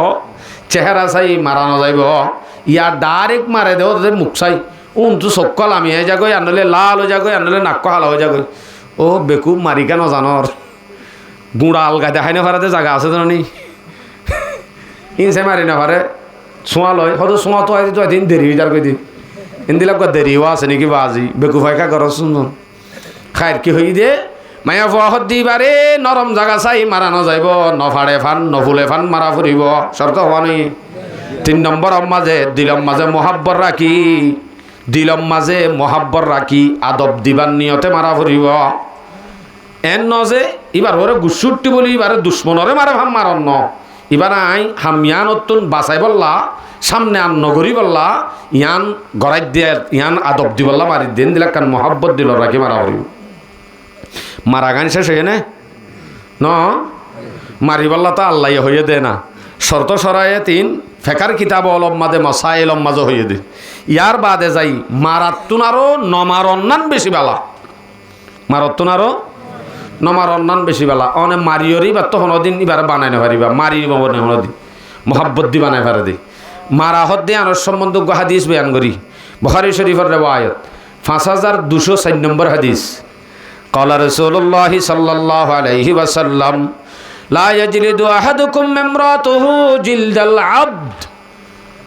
চেহারা চাই মারানো যাইব ইয়ার ডাইরেক্ট মারে দেও তাদের মুখ চাই উনটো চক্কল আমি হয়ে যাগৈ আনলে লাল হয়ে যাগৈ আনলে নাক হালা হয়ে যাগৈ ও বেকুব মারি কেন জানর গুঁড়া আলগা দেখাই না পারাতে জায়গা আছে জানি ইনসে মারি না পারে ছোঁয়া লয় হয়তো ছোঁয়া তো আইতি তো এদিন দেরি হয়ে যার কদিন এদিন দেরিও আছে নাকি বাজি বেকুফাই খা ঘর শুনছেন খায়ের কি হই দে মায়া ফহদ দিবারে নরম জায়গা চাই মারানো যাইব নফাড়ে ফান নফুলে ফান মারা ফুরিব শর্ত হওয়া নেই 3 নম্বর মাঝে দিলম মাঝে মহাব্বর রাখি দিলম মাঝে মহাব্বর রাখি আদব দিবার নিয়তে মারা ফুরিব এন ন যে এবার ওরে গুসুরটি বলি এবারে দুশ্মনরে মারে ভাম মারন ন এবার আই হামিয়ান অত্যন বাঁচাই বললা সামনে আন নগরী বললা ইয়ান গড়াই দিয়ে ইয়ান আদব দি বললা মারি দিন দিলা কারণ মহাব্বত দিল রাখি মারা ফুরিব মারা গান শেষ হয়ে নে ন মারি বললা তো আল্লাহ হইয়ে দে না শর্ত সরায়ে 3 ফেকার কিতাব অলম মাদে মসাইল মাঝে হইয়ে দে ইয়ার বাদে যাই মারাত্তুন আরো নমার অন্যান বেশি বেলা মারাত্তুন আরো নমার অন্যান বেশি বেলা অনে মারিয়রি বা তো হনদিন এবার বানাই না পারিবা মারি বনে হনদিন মোহাব্বত দি বানাই পারে দি মারা হদ দিয়ে আনর সম্বন্ধ হাদিস বয়ান করি বুখারী শরীফের রিওয়ায়াত 5204 নম্বর হাদিস قال رسول الله صلى الله عليه وسلم لا يجلد احدكم امراته جلد العبد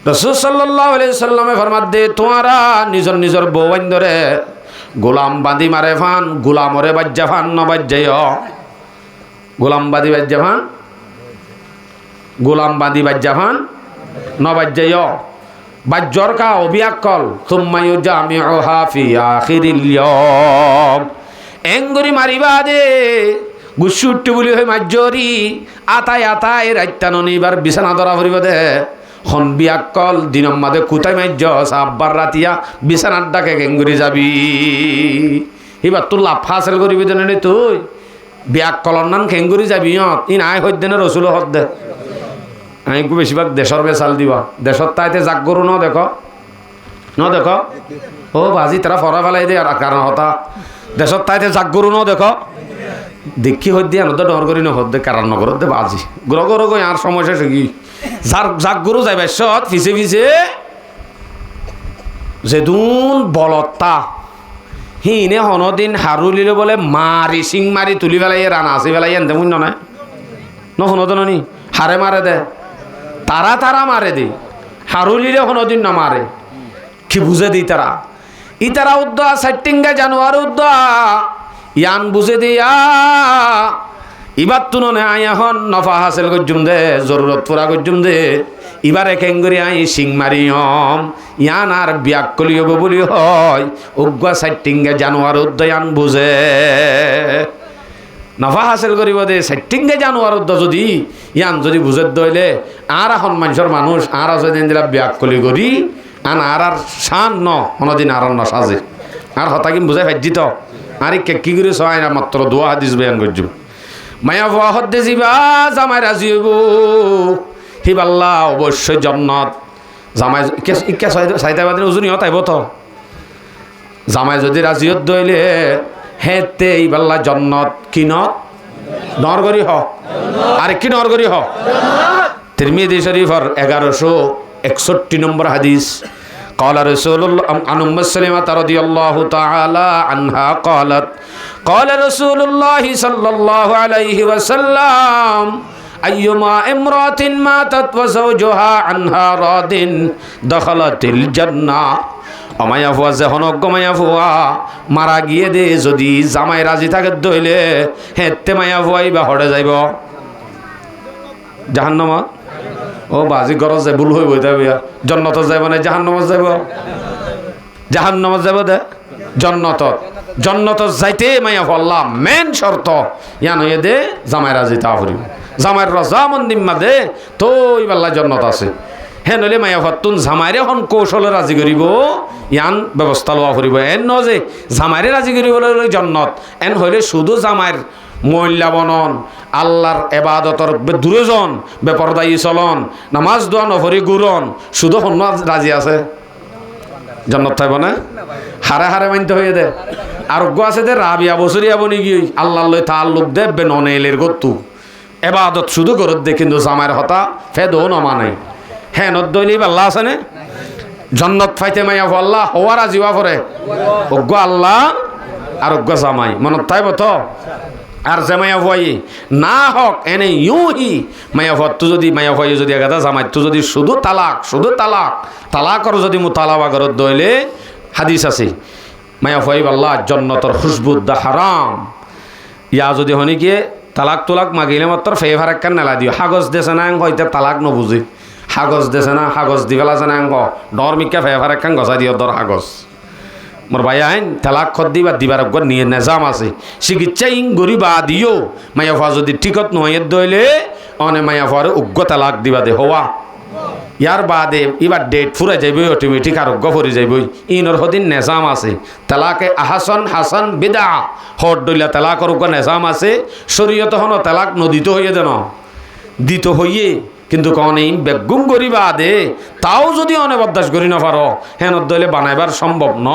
রাসূল সাল্লাল্লাহু আলাইহি সাল্লামে ফরমাত দে তোমারা নিজর নিজর বউন ধরে গোলাম বাঁধি মারে ফান গোলামরে বাজ্জা ফান ন বাজ্জাইও গোলাম বাঁধি বাজ্জা ফান গোলাম বাঁধি বাজ্জা ফান ন বাজ্জাইও বাজ্জর কা অবিয়াকল সুম্মা ইউজামিউহা ফি আখিরিল ইয়াম এঙ্গুরি মারিবা দে গুসুট্টু বলি হয়ে মাজরি আতায় আতায় রাইতানি এবার বিছানা ধরা ফুরিব দে হন বিয়াকল দিনম মাদে কুতাই মাইজ সাব্বার রাতিয়া বিছানার ডাকে এঙ্গুরি যাবি এবার তোর লাভ হাসিল করিবি জানি তুই বিয়াকলর নাম খেঙ্গুরি যাবি ইন আয় হইত না রসুল হদ দে আমি বেশিরভাগ দেশর বেচাল দিবা দেশর তাইতে জাগ গরু ন দেখ ও বাজি তারা ফরা ফেলাই দে আর কারণ হতা দেশত তাইতে জাগ গরু ন দেখ দেখি হদ দিয়ে আনন্দ ডর করি নহদ দে কারণ নগরত দে বাজি গ্রহ গ্রহ গই আর সমস্যা সেগি যার জাগ গরু যাই বাইশত ফিসে ফিসে যেদুন বলতা হিনে হনদিন হারুলিলে বলে মারি সিং মারি তুলি ফেলাই রানা আসি ফেলাই এনতে মুন্য নাই ন হনদনি হারে মারে দে তারা মারে দে হারুলিলে হনদিন না মারে কি বুঝে দিই তারা ইতারা উদ্দা সাইটিঙ্গা জানুয়ার উদ্দা ইয়ান বুঝে দিয়া ইবার তুলনে আই এখন নফা হাসিল করছুম দে জরুরত পুরা করছুম দে এবার একেং করে আই সিং মারি হম ইয়ান আর বিয়াক কলি হব বলি হয় উগ্গা সাইটিংগে জানোয়ার উদ্দয়ান বুঝে নফা হাসিল করিব দে সাইটিংগে জানোয়ার উদ্দ যদি ইয়ান যদি বুঝে দইলে আর এখন মানুষের মানুষ আর আছে দিন দিলা বিয়াক কলি করি আর শান ন কোনোদিন আর নসাজে আর হতাকি বুঝাই ফাইজিত আর কি করে সহায় না মাত্র দোয়া হাদিস বয়ান করছুম মায়া ভুয়া হদ্দে যাবা জামাই রাজি হইব হিবাল্লা অবশ্যই জন্নত জামাই ইকা চাইতে বাদিন উজুনি হতাইব তো জামাই যদি রাজি হত দইলে হেতে ইবাল্লা জন্নত কিনত নরগরি হ আর কি নরগরি হ তিরমিজি শরীফর 1161 নম্বর হাদিস قال رسول الله عن ام سلمة رضي الله تعالى عنها قالت قال رسول الله صلى الله عليه وسلم أيما امرأة ماتت وزوجها عنها راض دخلت الجنة অমায়া ফুয়া যখন অজ্ঞমায়া ফুয়া মারা গিয়ে দে যদি জামাই রাজি থাকে দইলে হেতে মায়া ফুয়াই বা হড়ে যাইব জাহান্নামত ও বাজি গরজ যায় ভুল হইব জন্নত যাইব না জাহান্নামত যাইব জাহান্নামত যাইব দে জন্নত যাইতে মায়া ফল্লা মেন শর্ত ইয়ান হইয়ে দে জামাই রাজি তা ফুরিব জামাইর রাজা মন্দিম্মা দে তো ইবাল্লা জন্নত আছে হে নইলে মায়া ফতুন জামাইরে হন কৌশলে রাজি করিব ইয়ান ব্যবস্থা লওয়া ফুরিব এন ন যে জামাইরে রাজি করিব জন্নত এন হইলে শুধু জামাইর মহিলা বনন আল্লাহর এবাদতর দূরজন বেপরদায়ী চলন নামাজ দোয়া নফরি গুরন শুধু হন রাজি আছে জন্নত থাকব না হারে হারে মানতে হয়ে দে আরোগ্য আছে দে রাবিয়া বছরিয়া বনি গিয়ে আল্লাহ লই তার লোক দেবে ননেলের গত্তু এবাদত শুধু করত দে কিন্তু জামাইয়ের হতা ফেদও নমানে হ্যাঁ নদ্দলি আল্লাহ আছে নে জন্নত ফাইতে মাইয়া আল্লাহ হওয়ার আজিবা পরে অজ্ঞ আল্লাহ আরোগ্য জামাই মনত থাকব তো আর যে মায়া ভয় না হক এনে ইউহি মায়া ভত্তু যদি মায়া ভয় যদি এগাদা জামাইতো যদি শুধু তালাকর যদি মুতালাবা করত দইলে হাদিস আছে মায়া ভয় আল্লাহ জন্নতর খুশবুদ্দা হারাম ইয়া যদি হনি গিয়ে তালাক মাগিলে মাত্র ফেভার একখান নেলা দিও কাগজ দেছে না হয়তো তালাক নবুঝে কাগজ দেছে না কাগজ দি ফেলাছে না ডর মিকা ফেভার একখান গছা দিও দর কাগজ মোর ভাই আইন তালাক খত দিবা দিবার নিয়ে নেজাম আছে চিকিৎসা ইং গরি বা দিও মায়া ফা যদি ঠিকত নহয় দইলে অনে মায়া ফারে উগ্র তালাক দিবা দে হওয়া ইয়ার বাদে এবার ডেট ফুরাই যাইবই অটোমেটিক আরোগ্য ফুরি যাইবই ইনর সদিন নেজাম আছে তালাকে আহাসন হাসান বিদা হট দইলা তালাকর উগ্র নেজাম আছে শরীয়ত হন তালাক নদীত হইয়ে দেন দিত হইয়ে কিন্তু কন এই বেগুম করিবা দে তাও যদি অনে বরদাস্ত করি না পারো হেন দইলে বানাইবার সম্ভব ন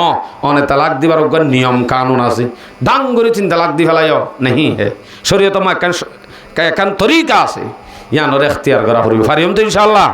অনে তালাক দিবার নিয়ম কানুন আছে ডাং করে তিন তালাক দি ফেলাই নেহি হে শরীয়ত মা একান তরিকা আছে ইয়ানোর এখতিয়ার করা ফুরিব পারিম তো ইনশাআল্লাহ।